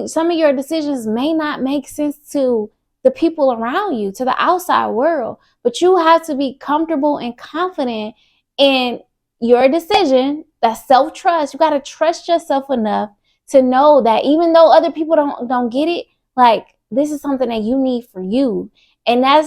Some of your decisions may not make sense to the people around you, to the outside world, but you have to be comfortable and confident in your decision. That's self-trust. You got to trust yourself enough to know that even though other people don't get it, like, this is something that you need for you. And that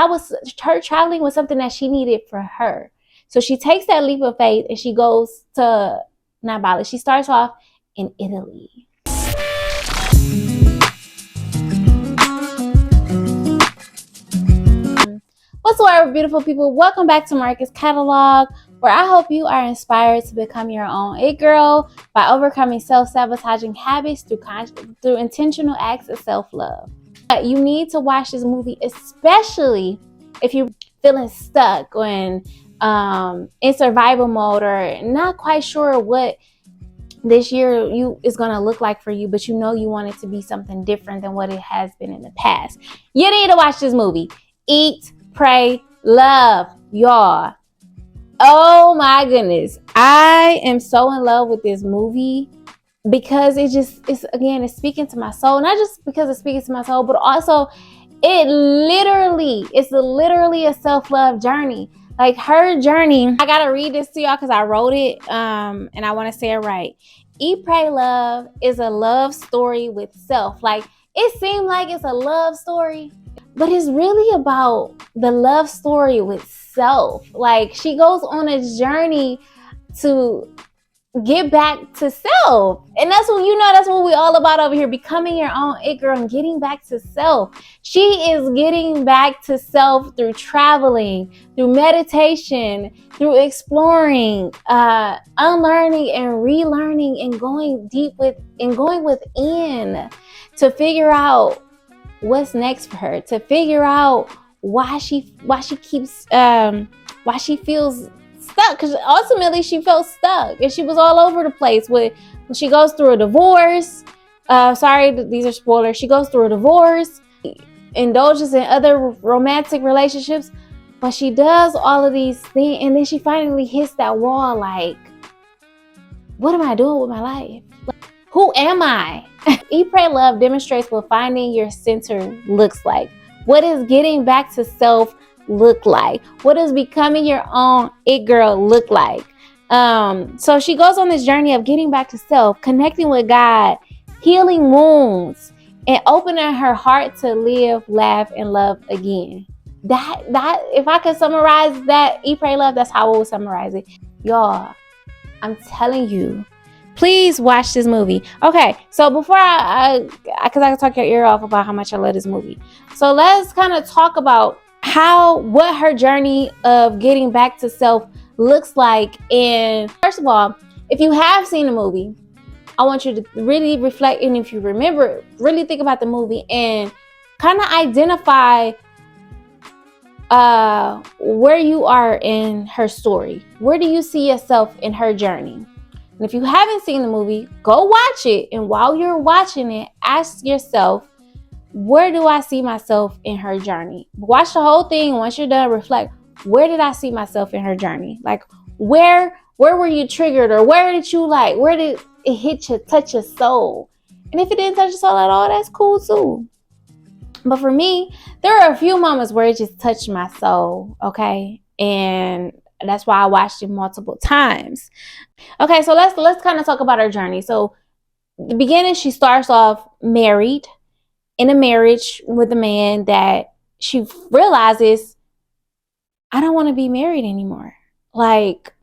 was her traveling was something that she needed for her. So she takes that leap of faith and she goes to, not Bali, she starts off in Italy. What's up, beautiful people? Welcome back to Marcus Catalog, where I hope you are inspired to become your own it girl by overcoming self-sabotaging habits through intentional acts of self-love. You need to watch this movie, especially if you're feeling stuck or in survival mode or not quite sure what this year is going to look like for you, but you know you want it to be something different than what it has been in the past. You need to watch this movie. Eat, Pray, Love, y'all. Oh my goodness. I am so in love with this movie because it's speaking to my soul. Not just because it's speaking to my soul, but also it's literally a self-love journey. Like her journey, I gotta read this to y'all because I wrote it and I want to say it right. Eat, Pray, Love is a love story with self. Like, it seemed like it's a love story, but it's really about the love story with self. Like, she goes on a journey to get back to self. And that's what we all about over here, becoming your own it girl and getting back to self. She is getting back to self through traveling, through meditation, through exploring, unlearning and relearning, and going within to figure out what's next for her, to figure out why she feels stuck, because ultimately she felt stuck and she was all over the place when she goes through a divorce. Sorry, these are spoilers. She goes through a divorce, indulges in other romantic relationships, but she does all of these things, and then she finally hits that wall. Like, what am I doing with my life? Who am I? Eat, Pray, Love demonstrates what finding your center looks like. What is getting back to self look like? What does becoming your own it girl look like? So she goes on this journey of getting back to self, connecting with God, healing wounds, and opening her heart to live, laugh, and love again. That if I could summarize that, Eat, Pray, Love, that's how I would summarize it. Y'all, I'm telling you, please watch this movie. Okay, so before because I can talk your ear off about how much I love this movie. So let's kind of talk about what her journey of getting back to self looks like. And first of all, if you have seen the movie, I want you to really reflect, and if you remember, really think about the movie and kind of identify where you are in her story. Where do you see yourself in her journey? And if you haven't seen the movie, go watch it. And while you're watching it, ask yourself, where do I see myself in her journey? Watch the whole thing. Once you're done, reflect, where did I see myself in her journey? Like, where were you triggered, or where did it touch your soul? And if it didn't touch your soul at all, that's cool too. But for me, there are a few moments where it just touched my soul, okay? And that's why I watched it multiple times. Okay, so let's kind of talk about her journey. So the beginning, she starts off married, in a marriage with a man that she realizes, I don't want to be married anymore. Like,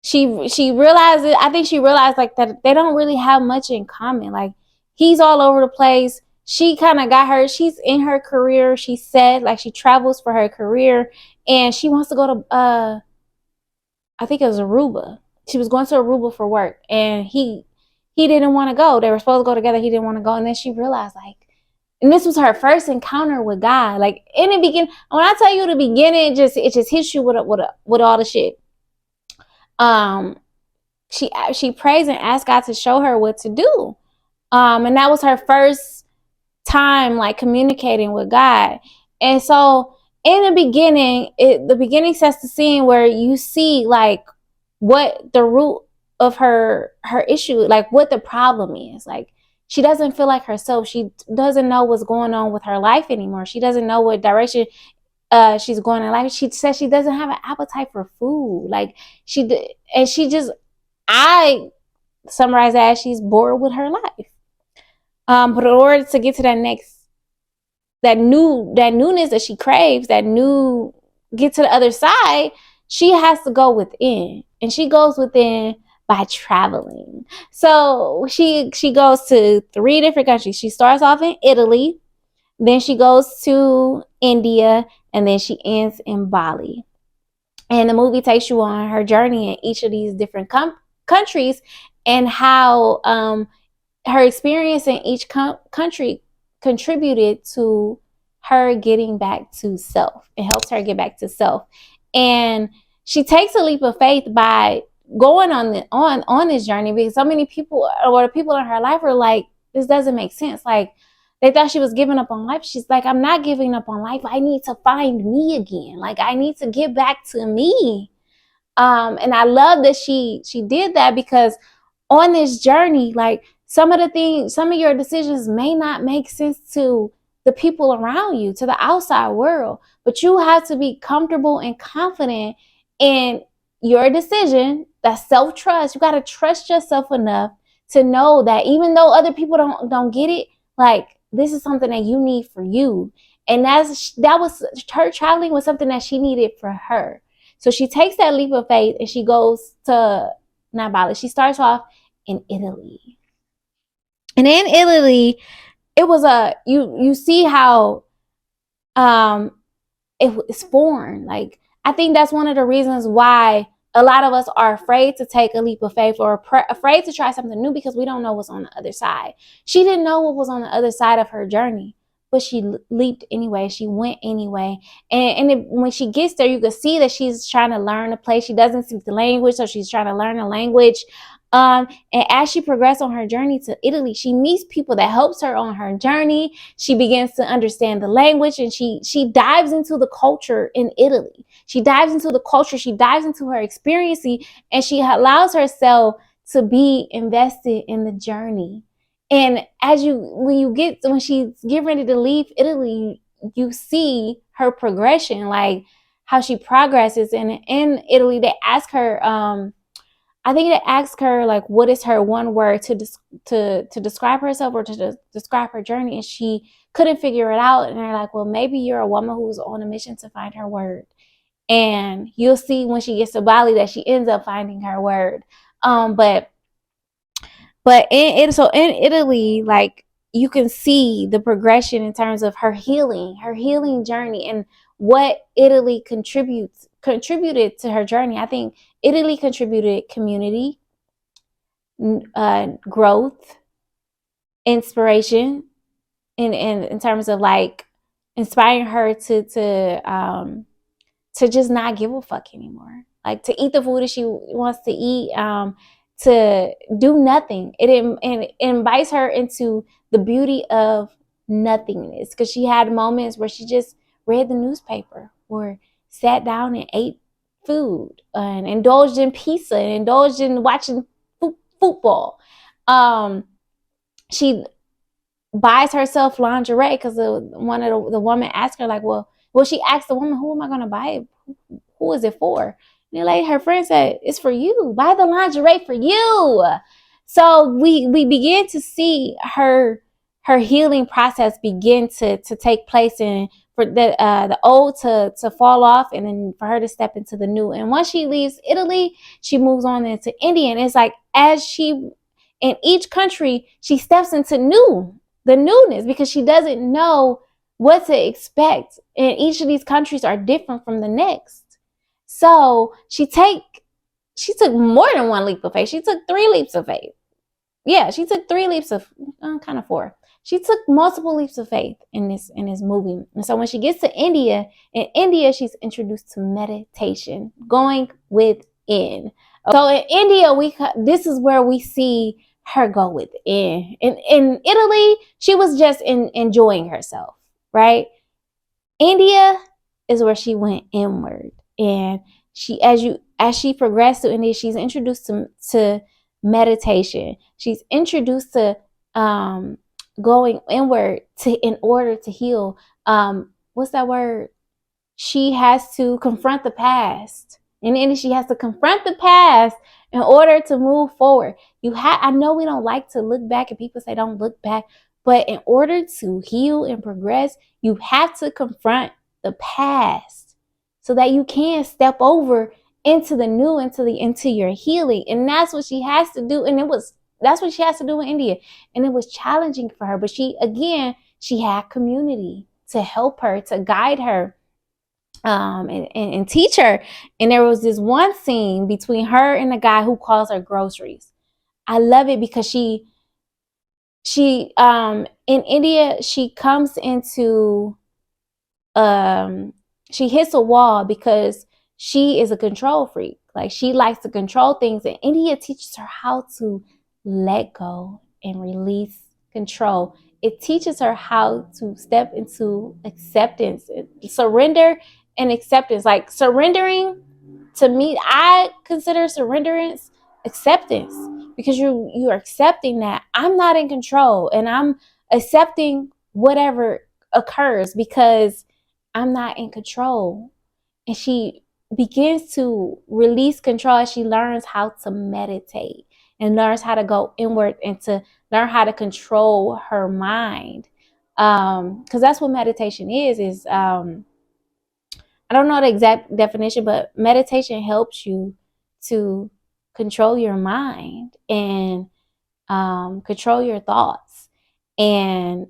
she realizes, I think she realized, like, that they don't really have much in common. Like, he's all over the place. She kind of got her, she's in her career. She said, like, she travels for her career, and she wants to go to, I think it was Aruba. She was going to Aruba for work, and he didn't want to go. They were supposed to go together. He didn't want to go. And then she realized, like, and this was her first encounter with God. Like, in the beginning, when I tell you the beginning, it just hits you with all the shit. She prays and asks God to show her what to do. And that was her first time, like, communicating with God. And so in the beginning sets the scene where you see, like, what the root of her issue, like, what the problem is. Like, she doesn't feel like herself. She doesn't know what's going on with her life anymore. She doesn't know what direction she's going in life. She says she doesn't have an appetite for food. Like she just, I summarize that as she's bored with her life. But in order to get to that next, that newness that she craves, get to the other side, she has to go within, and she goes within by traveling. So she goes to 3 different countries. She starts off in Italy, then she goes to India, and then she ends in Bali. And the movie takes you on her journey in each of these different countries, and how her experience in each country contributed to her getting back to self. It helps her get back to self. And she takes a leap of faith by going on this journey, because so many people, or the people in her life, are like, this doesn't make sense. Like, they thought she was giving up on life. She's like, I'm not giving up on life. I need to find me again. Like, I need to get back to me. And I love that she did that, because on this journey, like, some of your decisions may not make sense to the people around you, to the outside world, but you have to be comfortable and confident in your decision. That's self-trust. You got to trust yourself enough to know that even though other people don't get it, like, this is something that you need for you. And that was her traveling, was something that she needed for her. So she takes that leap of faith, and she goes to, not Bali, she starts off in Italy. And in Italy, it was you see how it's foreign. Like, I think that's one of the reasons why a lot of us are afraid to take a leap of faith, or afraid to try something new, because we don't know what's on the other side. She didn't know what was on the other side of her journey, but she leaped anyway. She went anyway. And when she gets there, you can see that she's trying to learn the place. She doesn't speak the language, so she's trying to learn the language. And as she progressed on her journey to Italy, she meets people that helps her on her journey. She begins to understand the language, and she dives into the culture in Italy. She dives into the culture. She dives into her experience, and she allows herself to be invested in the journey. And when she's getting ready to leave Italy, you see her progression, like how she progresses. And in Italy, they ask her, I think they asked her, like, what is her one word to describe herself, or to describe her journey, and she couldn't figure it out. And they're like, well, maybe you're a woman who's on a mission to find her word. And you'll see when she gets to Bali that she ends up finding her word. But in Italy, like, you can see the progression in terms of her healing journey, and what Italy contributed to her journey. I think Italy contributed community, growth, inspiration, in terms of, like, inspiring her to just not give a fuck anymore. Like, to eat the food that she wants to eat, to do nothing. It invites her into the beauty of nothingness, because she had moments where she just read the newspaper, or sat down and ate food, and indulged in pizza, and indulged in watching football. She buys herself lingerie, because the woman asked her, like, well, she asked the woman, who am I going to buy it? Who is it for? And like, her friend said, it's for you. Buy the lingerie for you. So we begin to see her healing process begin to take place, and for the old to fall off, and then for her to step into the new. And once she leaves Italy, she moves on into India. And it's like, as she, in each country, she steps into the newness, because she doesn't know what to expect. And each of these countries are different from the next. So she took more than one leap of faith. She took 3 leaps of faith. Yeah, she took 3 leaps of, kind of 4. She took multiple leaps of faith in this movie. And so when she gets to India, she's introduced to meditation, going within. So in India, this is where we see her go within. In Italy, she was just enjoying herself, right? India is where she went inward. And as she progressed to India, she's introduced to meditation. She's introduced to um going inward to in order to heal. What's that word? She has to confront the past. And then she has to confront the past in order to move forward. I know we don't like to look back, and people say don't look back, but in order to heal and progress, you have to confront the past so that you can step over into the new, into your healing. And that's what she has to do. And that's what she has to do in India. And it was challenging for her. But she had community to help her, to guide her, and teach her. And there was this one scene between her and the guy who calls her groceries. I love it because she in India, she comes into she hits a wall because she is a control freak. Like, she likes to control things, and India teaches her how to let go and release control. It teaches her how to step into acceptance, surrender and acceptance. Like, surrendering, to me, I consider surrenderance acceptance, because you are accepting that I'm not in control, and I'm accepting whatever occurs because I'm not in control. And she begins to release control as she learns how to meditate and learns how to go inward and to learn how to control her mind. Because that's what meditation is I don't know the exact definition, but meditation helps you to control your mind and control your thoughts. And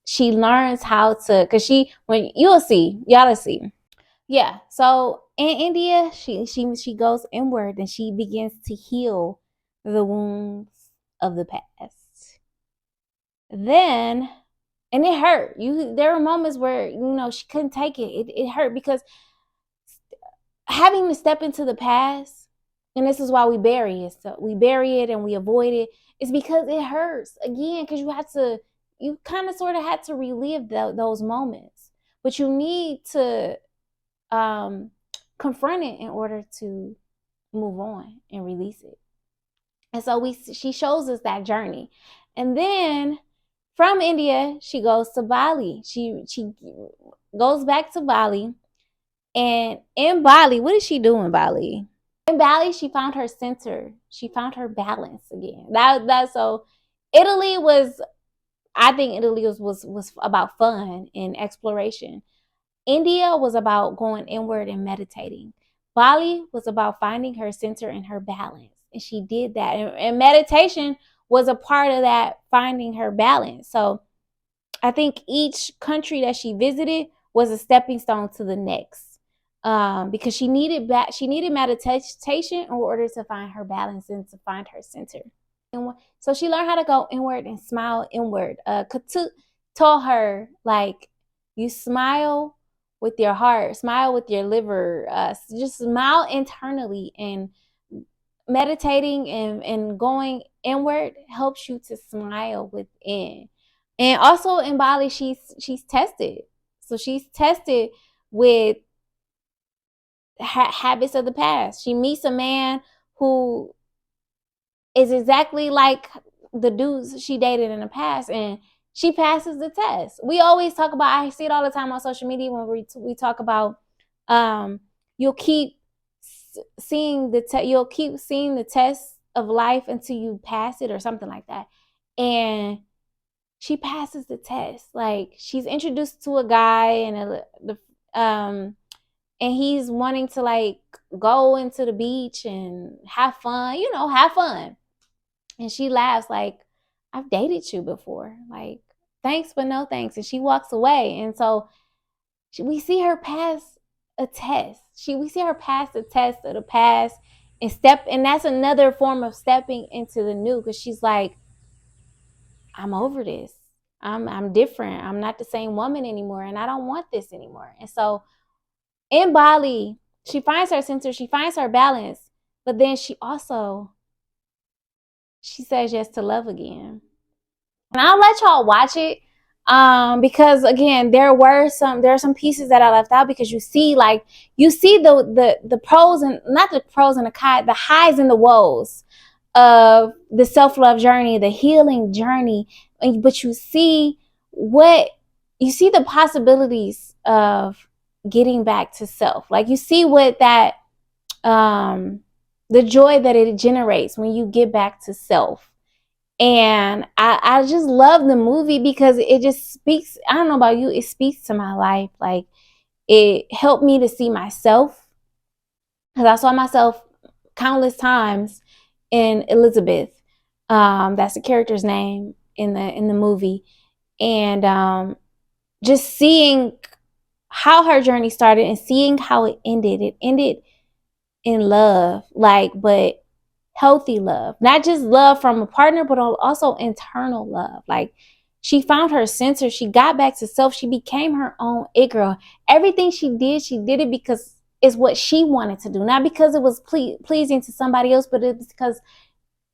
she learns how to, because y'all see. Yeah. So in India, she goes inward and she begins to heal the wounds of the past. Then, and it hurt. There were moments where she couldn't take it. It hurt because having to step into the past, and this is why we bury it. So we bury it and we avoid it. It's because it hurts again. Because you kind of sort of had to relive those moments, but you need to confront it in order to move on and release it. And so she shows us that journey. And then from India, she goes to Bali. She goes back to Bali. And in Bali, what did she do in Bali? In Bali, she found her center. She found her balance again. So Italy was, I think Italy was about fun and exploration. India was about going inward and meditating. Bali was about finding her center and her balance. And she did that. And meditation was a part of that, finding her balance. So I think each country that she visited was a stepping stone to the next. Because she needed meditation in order to find her balance and to find her center. And so she learned how to go inward and smile inward. Katu told her, like, you smile with your heart, smile with your liver, just smile internally. And meditating and going inward helps you to smile within. And also in Bali, she's tested. So she's tested with habits of the past. She meets a man who is exactly like the dudes she dated in the past, and she passes the test. We always talk about, I see it all the time on social media when we talk about you'll keep seeing the test of life until you pass it, or something like that. And she passes the test. Like, she's introduced to a guy and he's wanting to, like, go into the beach and have fun, have fun. And she laughs, like, I've dated you before. Like, thanks, but no thanks. And she walks away. And so we see her pass a test. We see her pass the test of the past and that's another form of stepping into the new, because she's like, I'm over this. I'm different. I'm not the same woman anymore, and I don't want this anymore. And so in Bali, she finds her center, she finds her balance, but then she says yes to love again. And I'll let y'all watch it, because again, there are some pieces that I left out, because you see the pros, and not the pros and the highs and the woes of the self-love journey, the healing journey. but you see the possibilities of getting back to self. Like you see what that the joy that it generates when you get back to self. And I just love the movie because it just speaks. I don't know about you, it speaks to my life. Like it helped me to see myself, because I saw myself countless times in Elizabeth. That's the character's name in the movie. And just seeing how her journey started and seeing how it ended. It ended in love, like, but healthy love, not just love from a partner, but also internal love. Like she found her center. She got back to self. She became her own it girl. Everything she did it because it's what she wanted to do, not because it was pleasing to somebody else, but it was because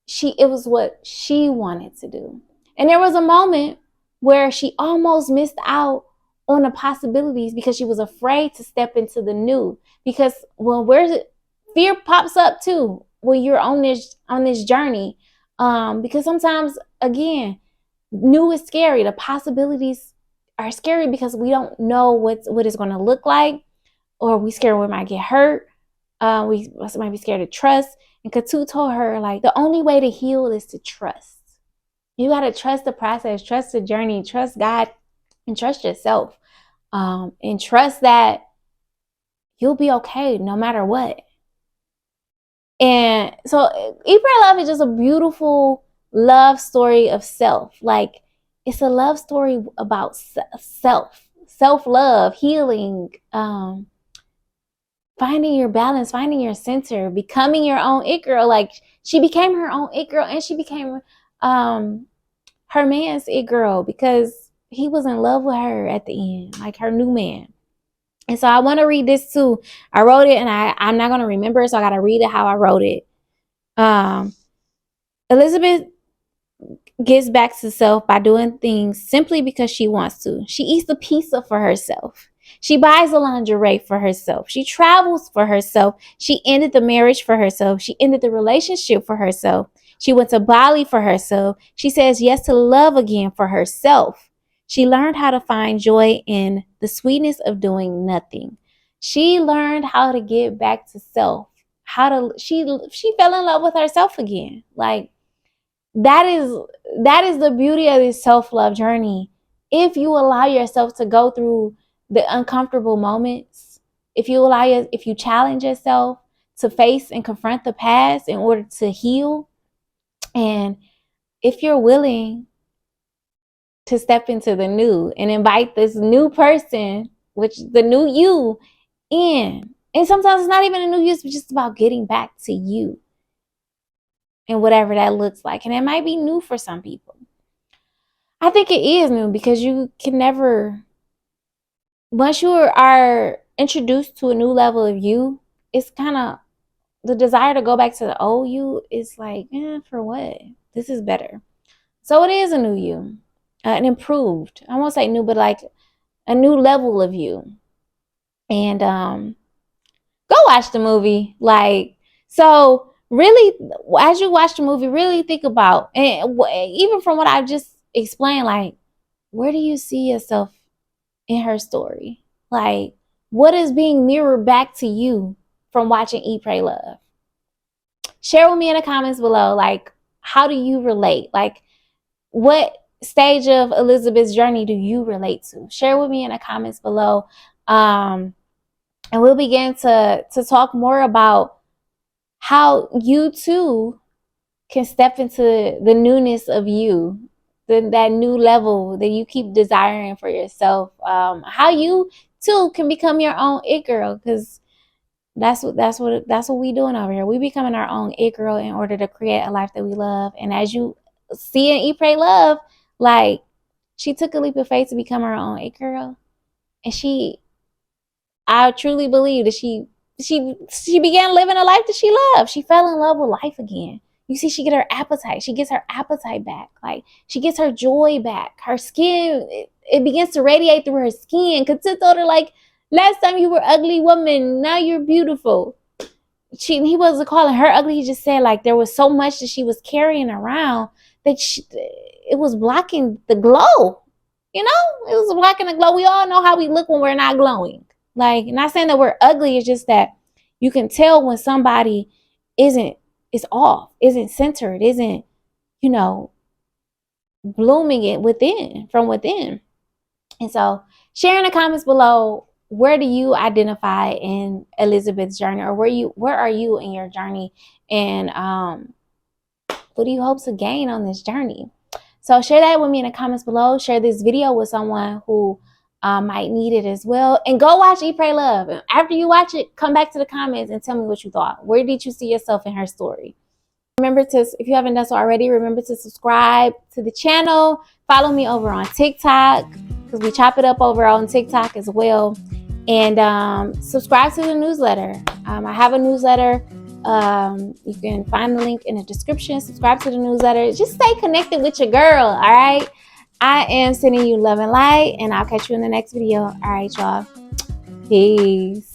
it was what she wanted to do. And there was a moment where she almost missed out on the possibilities because she was afraid to step into the new. Because fear pops up too when you're on this journey. Because sometimes, again, new is scary. The possibilities are scary because we don't know what it's going to look like, or we scared we might get hurt. We might be scared to trust. And Katu told her, like, the only way to heal is to trust. You got to trust the process, trust the journey, trust God, and trust yourself. And trust that you'll be okay no matter what. And so Eat, Pray, Love is just a beautiful love story of self. Like, it's a love story about self-love, healing, finding your balance, finding your center, becoming your own it girl. Like, she became her own it girl, and she became her man's it girl because he was in love with her at the end, like her new man. And so I want to read this too. I wrote it, and I'm not going to remember it, so I got to read it how I wrote it. Elizabeth gets back to self by doing things simply because she wants to. She eats the pizza for herself. She buys the lingerie for herself. She travels for herself. She ended the marriage for herself. She ended the relationship for herself. She went to Bali for herself. She says yes to love again for herself. She learned how to find joy in the sweetness of doing nothing. She learned how to get back to self. She fell in love with herself again. Like, that is the beauty of this self-love journey. If you allow yourself to go through the uncomfortable moments, if you challenge yourself to face and confront the past in order to heal, and if you're willing to step into the new and invite this new person, which the new you, in. And sometimes it's not even a new you, it's just about getting back to you and whatever that looks like. And it might be new for some people. I think it is new because you can never, once you are introduced to a new level of you, it's kind of the desire to go back to the old you is like, for what? This is better. So it is a new you, an improved, I won't say new, but like a new level of you. And go watch the movie. Like, so really, as you watch the movie, really think about, and even from what I've just explained, like, where do you see yourself in her story? Like, what is being mirrored back to you from watching Eat, Pray, Love? Share with me in the comments below, like, how do you relate? Like, what stage of Elizabeth's journey do you relate to? Share with me in the comments below. And we'll begin to talk more about how you too can step into the newness of you, that new level that you keep desiring for yourself. How you too can become your own it girl, because that's what we doing over here. We becoming our own it girl in order to create a life that we love. And as you see in Eat, Pray, Love, like, she took a leap of faith to become her own it girl, and I truly believe that she began living a life that she loved. She fell in love with life again. You see, she gets her appetite back. Like, she gets her joy back. Her skin, it begins to radiate through her skin. Katu told her, like, last time you were ugly woman, now you're beautiful. He wasn't calling her ugly. He just said, like, there was so much that she was carrying around that it was blocking the glow. You know, it was blocking the glow. We all know how we look when we're not glowing. Like, not saying that we're ugly, it's just that you can tell when somebody is off, isn't centered, isn't, you know, blooming it from within. And so share in the comments below, where do you identify in Elizabeth's journey, or where are you in your journey, and what do you hope to gain on this journey? So share that with me in the comments below. Share this video with someone who might need it as well. And go watch Eat, Pray, Love. And after you watch it, come back to the comments and tell me what you thought. Where did you see yourself in her story? Remember to, if you haven't done so already, remember to subscribe to the channel. Follow me over on TikTok, because we chop it up over on TikTok as well. And subscribe to the newsletter. I have a newsletter. You can find the link in the description. Subscribe to the newsletter. Just stay connected with your girl, all right? I am sending you love and light, and I'll catch you in the next video. All right, y'all. Peace.